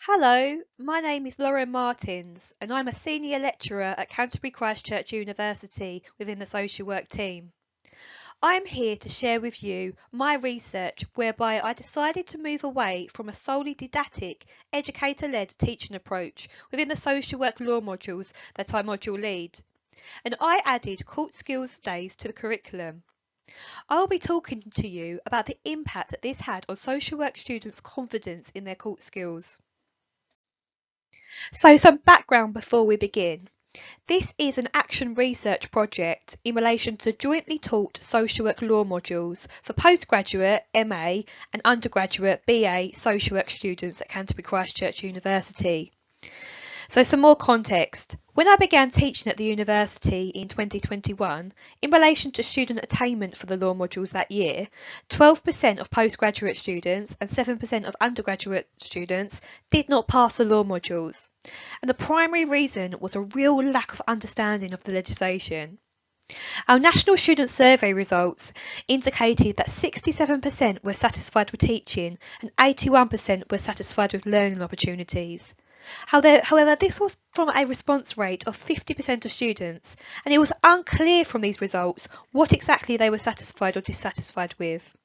Hello, my name is Lauren Martins and I'm a senior lecturer at Canterbury Christ Church University within the social work team. I am here to share with you my research whereby I decided to move away from a solely didactic, educator-led teaching approach within the social work law modules that I module lead, and I added court skills days to the curriculum. I will be talking to you about the impact that this had on social work students' confidence in their court skills. So some background before we begin. This is an action research project in relation to jointly taught social work law modules for postgraduate MA and undergraduate BA social work students at Canterbury Christ Church University. So some more context. When I began teaching at the university in 2021, in relation to student attainment for the law modules that year, 12% of postgraduate students and 7% of undergraduate students did not pass the law modules. And the primary reason was a real lack of understanding of the legislation. Our National Student Survey results indicated that 67% were satisfied with teaching and 81% were satisfied with learning opportunities. However, this was from a response rate of 50% of students, and it was unclear from these results what exactly they were satisfied or dissatisfied with.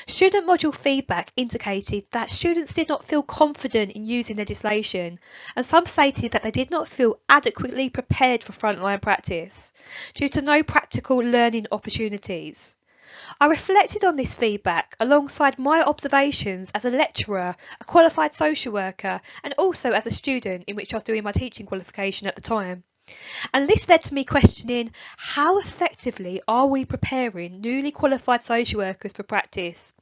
Student module feedback indicated that students did not feel confident in using legislation, and some stated that they did not feel adequately prepared for frontline practice due to no practical learning opportunities. I reflected on this feedback alongside my observations as a lecturer, a qualified social worker, and also as a student in which I was doing my teaching qualification at the time. And this led to me questioning how effectively are we preparing newly qualified social workers for practice?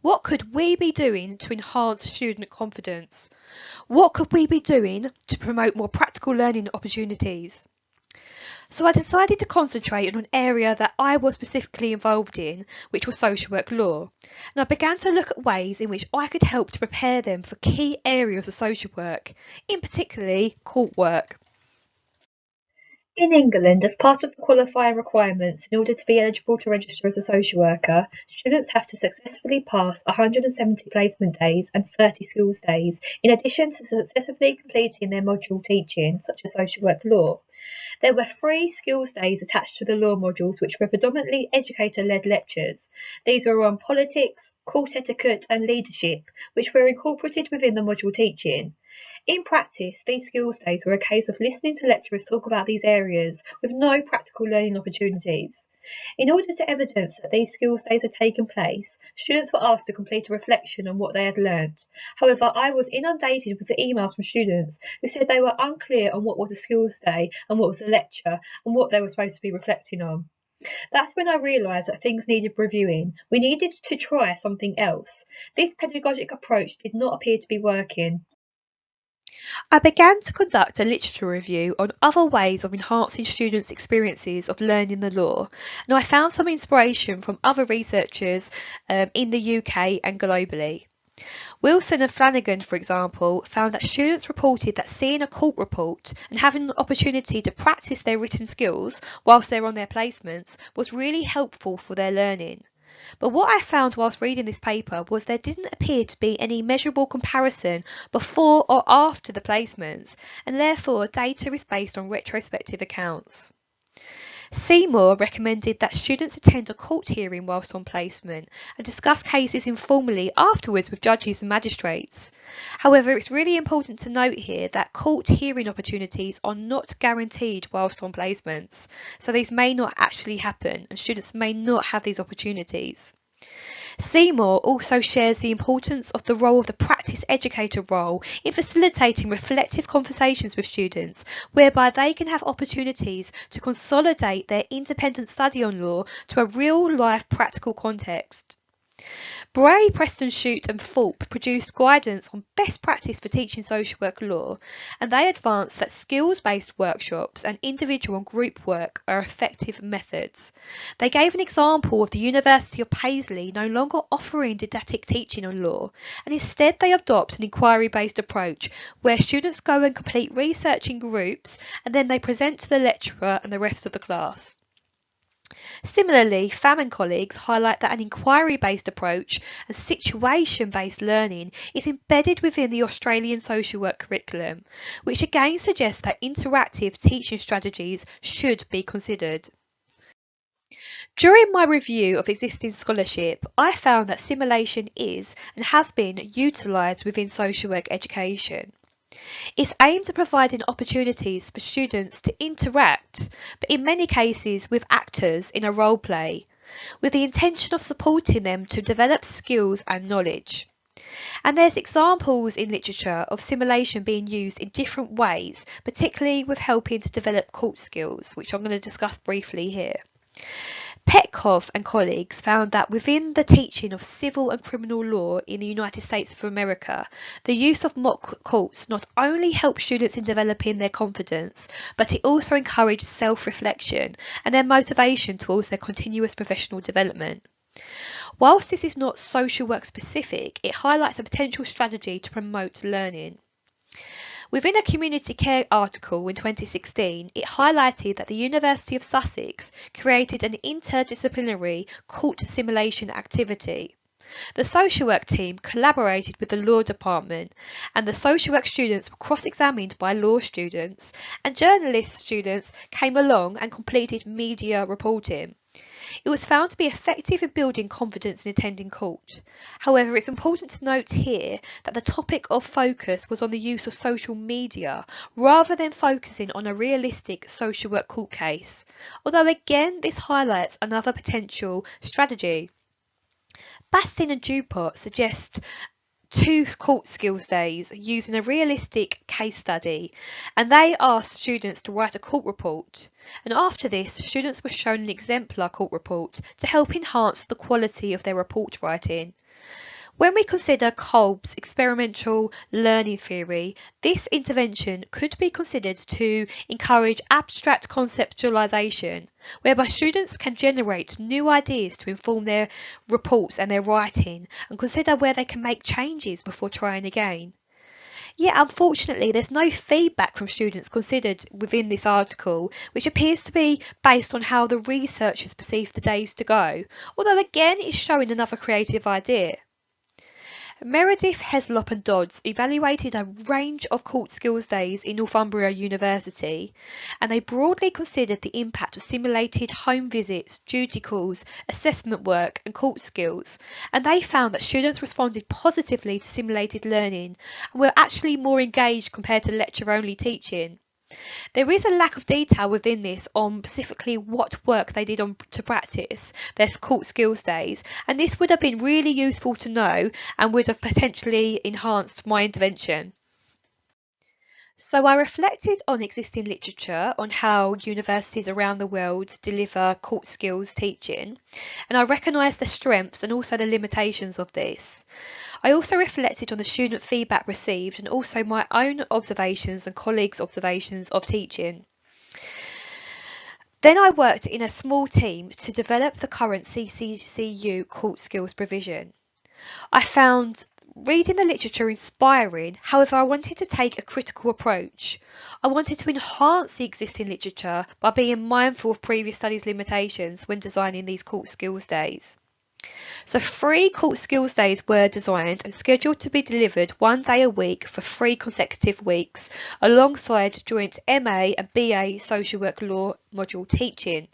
What could we be doing to enhance student confidence? What could we be doing to promote more practical learning opportunities? So I decided to concentrate on an area that I was specifically involved in, which was social work law. And I began to look at ways in which I could help to prepare them for key areas of social work, in particularly court work. In England, as part of the qualifying requirements in order to be eligible to register as a social worker, students have to successfully pass 170 placement days and 30 skills days, in addition to successfully completing their module teaching, such as social work law. There were 3 skills days attached to the law modules, which were predominantly educator-led lectures. These were on politics, court etiquette and leadership, which were incorporated within the module teaching. In practice, these skills days were a case of listening to lecturers talk about these areas with no practical learning opportunities. In order to evidence that these skills days had taken place, students were asked to complete a reflection on what they had learnt. However, I was inundated with emails from students who said they were unclear on what was a skills day and what was a lecture and what they were supposed to be reflecting on. That's when I realised that things needed reviewing. We needed to try something else. This pedagogic approach did not appear to be working. I began to conduct a literature review on other ways of enhancing students' experiences of learning the law, and I found some inspiration from other researchers in the UK and globally. Wilson and Flanagan, for example, found that students reported that seeing a court report and having an opportunity to practice their written skills whilst they're on their placements was really helpful for their learning. But what I found whilst reading this paper was there didn't appear to be any measurable comparison before or after the placements, and therefore data is based on retrospective accounts. Seymour recommended that students attend a court hearing whilst on placement and discuss cases informally afterwards with judges and magistrates. However, it's really important to note here that court hearing opportunities are not guaranteed whilst on placements, so these may not actually happen and students may not have these opportunities. Seymour also shares the importance of the role of the practice educator role in facilitating reflective conversations with students, whereby they can have opportunities to consolidate their independent study on law to a real-life practical context. Bray, Preston, Shute and Thorpe produced guidance on best practice for teaching social work law, and they advanced that skills-based workshops and individual and group work are effective methods. They gave an example of the University of Paisley no longer offering didactic teaching on law, and instead they adopt an inquiry-based approach where students go and complete research in groups and then they present to the lecturer and the rest of the class. Similarly, Pham and colleagues highlight that an inquiry-based approach and situation-based learning is embedded within the Australian social work curriculum, which again suggests that interactive teaching strategies should be considered. During my review of existing scholarship, I found that simulation is and has been utilised within social work education. It's aimed at providing opportunities for students to interact, but in many cases with actors in a role play, with the intention of supporting them to develop skills and knowledge. And there's examples in literature of simulation being used in different ways, particularly with helping to develop court skills, which I'm going to discuss briefly here. Petkov and colleagues found that within the teaching of civil and criminal law in the United States of America, the use of mock courts not only helped students in developing their confidence, but it also encouraged self-reflection and their motivation towards their continuous professional development. Whilst this is not social work specific, it highlights a potential strategy to promote learning. Within a community care article in 2016, it highlighted that the University of Sussex created an interdisciplinary court simulation activity. The social work team collaborated with the law department, and the social work students were cross-examined by law students, and journalist students came along and completed media reporting. It was found to be effective in building confidence in attending court. However, it's important to note here that the topic of focus was on the use of social media rather than focusing on a realistic social work court case. Although again, this highlights another potential strategy. Bastin and Dupont suggest 2 court skills days using a realistic case study, and they asked students to write a court report. And after this, students were shown an exemplar court report to help enhance the quality of their report writing. When we consider Kolb's experimental learning theory, this intervention could be considered to encourage abstract conceptualization, whereby students can generate new ideas to inform their reports and their writing, and consider where they can make changes before trying again. Yet unfortunately, there's no feedback from students considered within this article, which appears to be based on how the researchers perceive the days to go, although again it's showing another creative idea. Meredith, Heslop and Dodds evaluated a range of court skills days in Northumbria University, and they broadly considered the impact of simulated home visits, duty calls, assessment work and court skills, and they found that students responded positively to simulated learning and were actually more engaged compared to lecture-only teaching. There is a lack of detail within this on specifically what work they did to practice their court skills days, and this would have been really useful to know and would have potentially enhanced my intervention. So I reflected on existing literature on how universities around the world deliver court skills teaching, and I recognised the strengths and also the limitations of this. I also reflected on the student feedback received and also my own observations and colleagues' observations of teaching. Then I worked in a small team to develop the current CCCU court skills provision. I found reading the literature inspiring, however I wanted to take a critical approach. I wanted to enhance the existing literature by being mindful of previous studies' limitations when designing these court skills days. So 3 court skills days were designed and scheduled to be delivered 1 day a week for 3 consecutive weeks, alongside joint MA and BA social work law module teaching.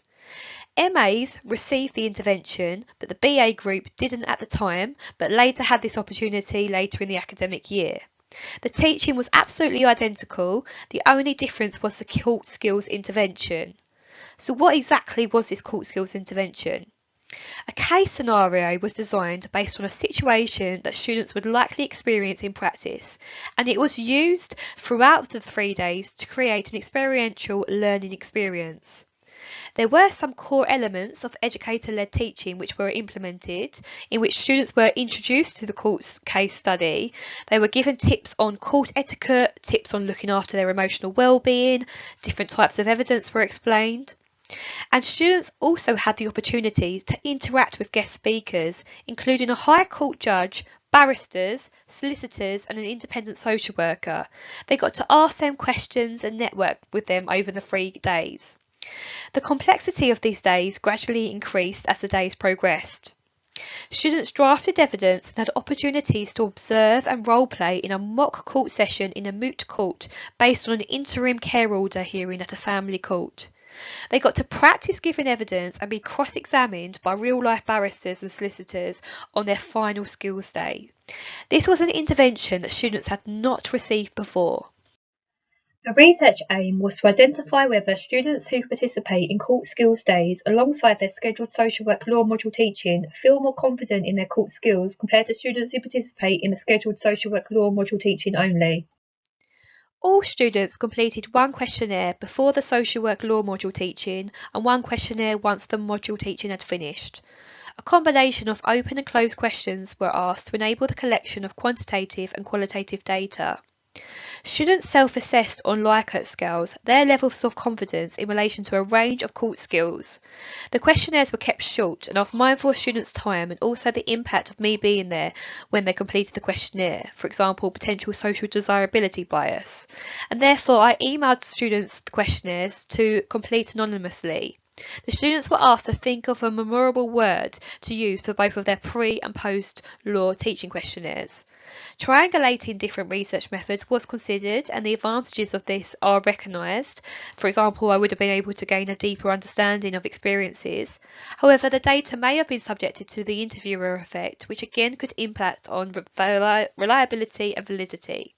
MAs received the intervention, but the BA group didn't at the time, but later had this opportunity later in the academic year. The teaching was absolutely identical, the only difference was the court skills intervention. So what exactly was this court skills intervention? A case scenario was designed based on a situation that students would likely experience in practice, and it was used throughout the 3 days to create an experiential learning experience. There were some core elements of educator-led teaching which were implemented, in which students were introduced to the court case study. They were given tips on court etiquette, tips on looking after their emotional well-being, different types of evidence were explained. And students also had the opportunity to interact with guest speakers, including a High Court judge, barristers, solicitors and an independent social worker. They got to ask them questions and network with them over the 3 days. The complexity of these days gradually increased as the days progressed. Students drafted evidence and had opportunities to observe and role-play in a mock court session in a moot court based on an interim care order hearing at a family court. They got to practice giving evidence and be cross-examined by real-life barristers and solicitors on their final skills day. This was an intervention that students had not received before. The research aim was to identify whether students who participate in court skills days alongside their scheduled social work law module teaching feel more confident in their court skills compared to students who participate in the scheduled social work law module teaching only. All students completed one questionnaire before the social work law module teaching and one questionnaire once the module teaching had finished. A combination of open and closed questions were asked to enable the collection of quantitative and qualitative data. Students self-assessed on Likert scales their levels of confidence in relation to a range of court skills. The questionnaires were kept short and I was mindful of students' time and also the impact of me being there when they completed the questionnaire, for example, potential social desirability bias. And therefore I emailed students the questionnaires to complete anonymously. The students were asked to think of a memorable word to use for both of their pre- and post-law teaching questionnaires. Triangulating different research methods was considered and the advantages of this are recognised. For example, I would have been able to gain a deeper understanding of experiences. However, the data may have been subjected to the interviewer effect, which again could impact on reliability and validity.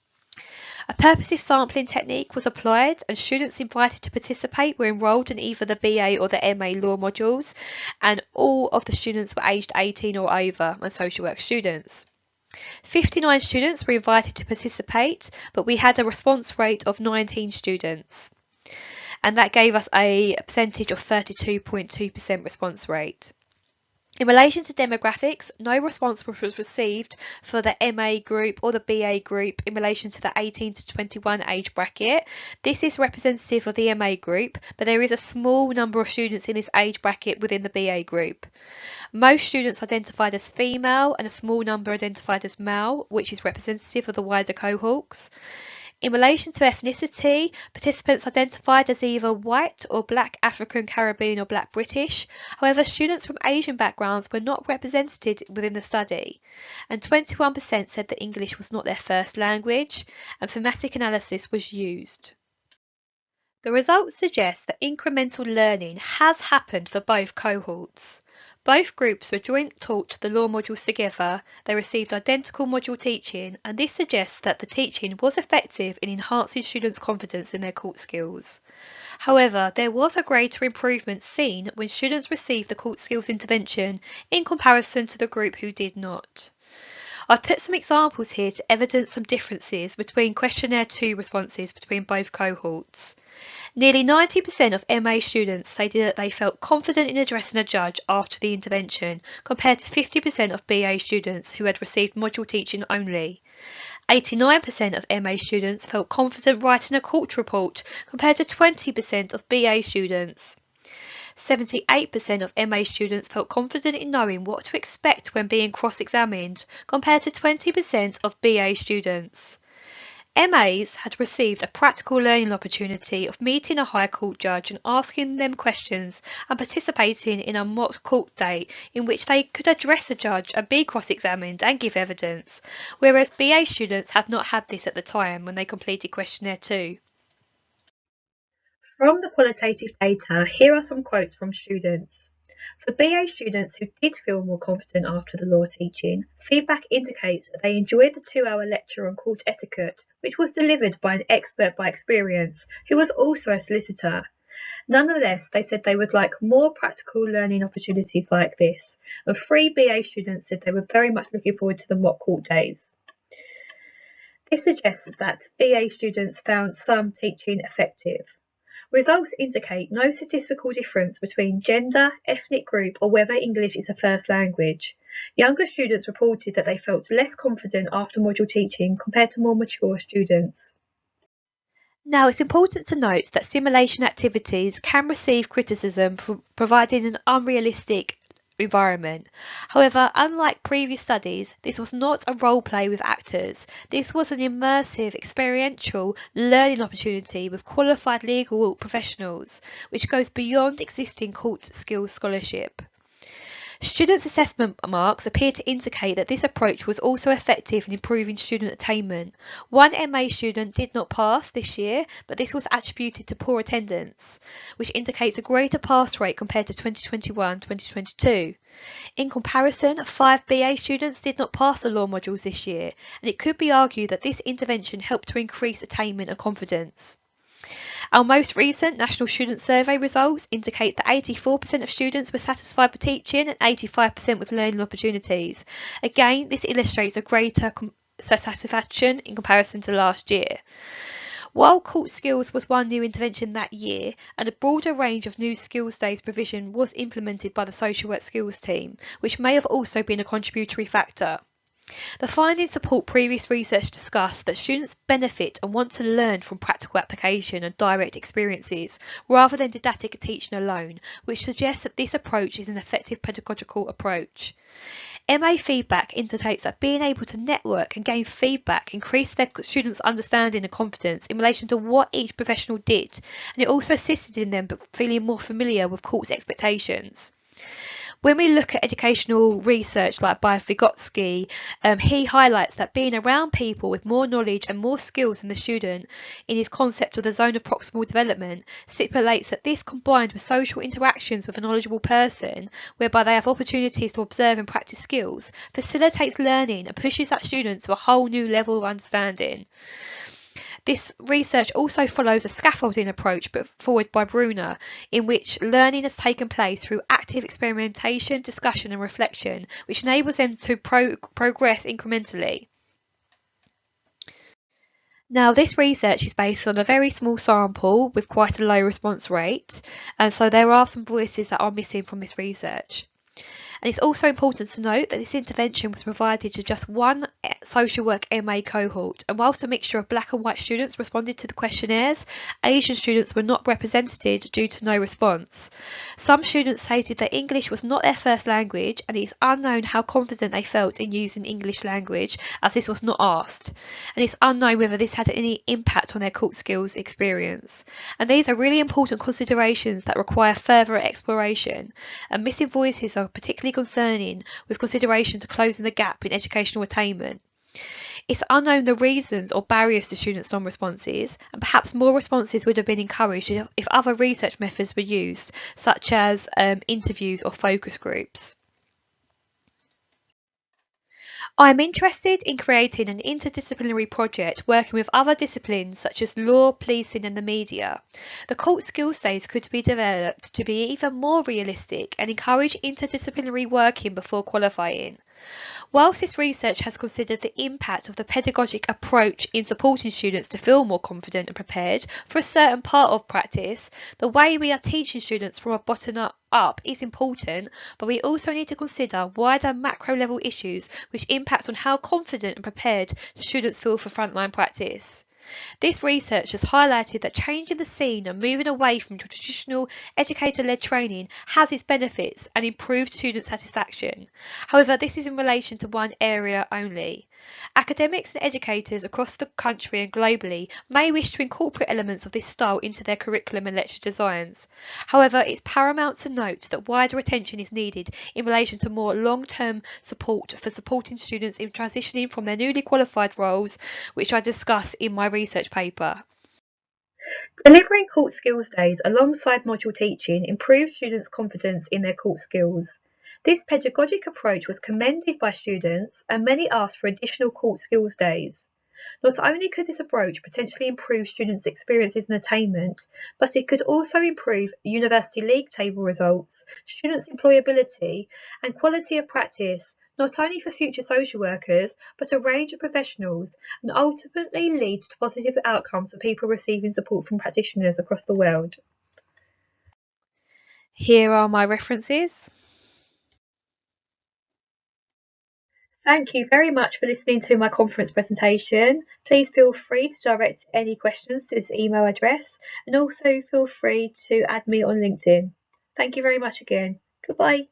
A purposive sampling technique was applied and students invited to participate were enrolled in either the BA or the MA law modules, and all of the students were aged 18 or over and social work students. 59 students were invited to participate, but we had a response rate of 19 students, and that gave us a percentage of 32.2% response rate. In relation to demographics, no response was received for the MA group or the BA group in relation to the 18 to 21 age bracket. This is representative of the MA group, but there is a small number of students in this age bracket within the BA group. Most students identified as female and a small number identified as male, which is representative of the wider cohorts. In relation to ethnicity, participants identified as either white or black African Caribbean or black British. However, students from Asian backgrounds were not represented within the study, and 21% said that English was not their first language, and thematic analysis was used. The results suggest that incremental learning has happened for both cohorts. Both groups were joint taught the law modules together, they received identical module teaching, and this suggests that the teaching was effective in enhancing students' confidence in their court skills. However, there was a greater improvement seen when students received the court skills intervention in comparison to the group who did not. I've put some examples here to evidence some differences between questionnaire 2 responses between both cohorts. Nearly 90% of MA students stated that they felt confident in addressing a judge after the intervention, compared to 50% of BA students who had received module teaching only. 89% of MA students felt confident writing a court report, compared to 20% of BA students. 78% of MA students felt confident in knowing what to expect when being cross-examined, compared to 20% of BA students. MAs had received a practical learning opportunity of meeting a High Court judge and asking them questions and participating in a mock court day in which they could address a judge and be cross-examined and give evidence, whereas BA students had not had this at the time when they completed questionnaire 2. From the qualitative data, here are some quotes from students. For BA students who did feel more confident after the law teaching, feedback indicates that they enjoyed the 2-hour lecture on court etiquette, which was delivered by an expert by experience, who was also a solicitor. Nonetheless, they said they would like more practical learning opportunities like this, and 3 BA students said they were very much looking forward to the mock court days. This suggests that BA students found some teaching effective. Results indicate no statistical difference between gender, ethnic group, or whether English is a first language. Younger students reported that they felt less confident after module teaching compared to more mature students. Now, it's important to note that simulation activities can receive criticism for providing an unrealistic environment. However, unlike previous studies, this was not a role play with actors. This was an immersive, experiential learning opportunity with qualified legal professionals, which goes beyond existing court skills scholarship. Students' assessment marks appear to indicate that this approach was also effective in improving student attainment. One MA student did not pass this year, but this was attributed to poor attendance, which indicates a greater pass rate compared to 2021-2022. In comparison, 5 BA students did not pass the law modules this year, and it could be argued that this intervention helped to increase attainment and confidence. Our most recent National Student Survey results indicate that 84% of students were satisfied with teaching and 85% with learning opportunities. Again, this illustrates a greater satisfaction in comparison to last year. While court skills was one new intervention that year, and a broader range of new skills days provision was implemented by the social work skills team, which may have also been a contributory factor. The findings support previous research discussed that students benefit and want to learn from practical application and direct experiences rather than didactic teaching alone, which suggests that this approach is an effective pedagogical approach. MA feedback indicates that being able to network and gain feedback increased their students' understanding and confidence in relation to what each professional did, and it also assisted in them feeling more familiar with court's expectations. When we look at educational research like by Vygotsky, he highlights that being around people with more knowledge and more skills than the student in his concept of the zone of proximal development stipulates that this combined with social interactions with a knowledgeable person, whereby they have opportunities to observe and practice skills, facilitates learning and pushes that student to a whole new level of understanding. This research also follows a scaffolding approach put forward by Brunner, in which learning has taken place through active experimentation, discussion and reflection, which enables them to progress incrementally. Now, this research is based on a very small sample with quite a low response rate, and so there are some voices that are missing from this research. And it's also important to note that this intervention was provided to just one social work MA cohort, and whilst a mixture of black and white students responded to the questionnaires, Asian students were not represented due to no response. Some students stated that English was not their first language, and it is unknown how confident they felt in using English language, as this was not asked. And it's unknown whether this had any impact on their court skills experience. And these are really important considerations that require further exploration, and missing voices are particularly concerning with consideration to closing the gap in educational attainment. It's unknown the reasons or barriers to students' non-responses, and perhaps more responses would have been encouraged if other research methods were used, such as interviews or focus groups. I'm interested in creating an interdisciplinary project working with other disciplines such as law, policing and the media. The court skills days could be developed to be even more realistic and encourage interdisciplinary working before qualifying. Whilst this research has considered the impact of the pedagogic approach in supporting students to feel more confident and prepared for a certain part of practice, the way we are teaching students from a bottom up is important, but we also need to consider wider macro level issues which impact on how confident and prepared students feel for frontline practice. This research has highlighted that changing the scene and moving away from traditional educator-led training has its benefits and improved student satisfaction. However, this is in relation to one area only. Academics and educators across the country and globally may wish to incorporate elements of this style into their curriculum and lecture designs. However, it's paramount to note that wider attention is needed in relation to more long-term support for supporting students in transitioning from their newly qualified roles, which I discuss in my research paper. Delivering court skills days alongside module teaching improves students' confidence in their court skills. This pedagogic approach was commended by students, and many asked for additional court skills days. Not only could this approach potentially improve students' experiences and attainment, but it could also improve university league table results, students' employability, and quality of practice, not only for future social workers, but a range of professionals, and ultimately lead to positive outcomes for people receiving support from practitioners across the world. Here are my references. Thank you very much for listening to my conference presentation. Please feel free to direct any questions to this email address, and also feel free to add me on LinkedIn. Thank you very much again. Goodbye.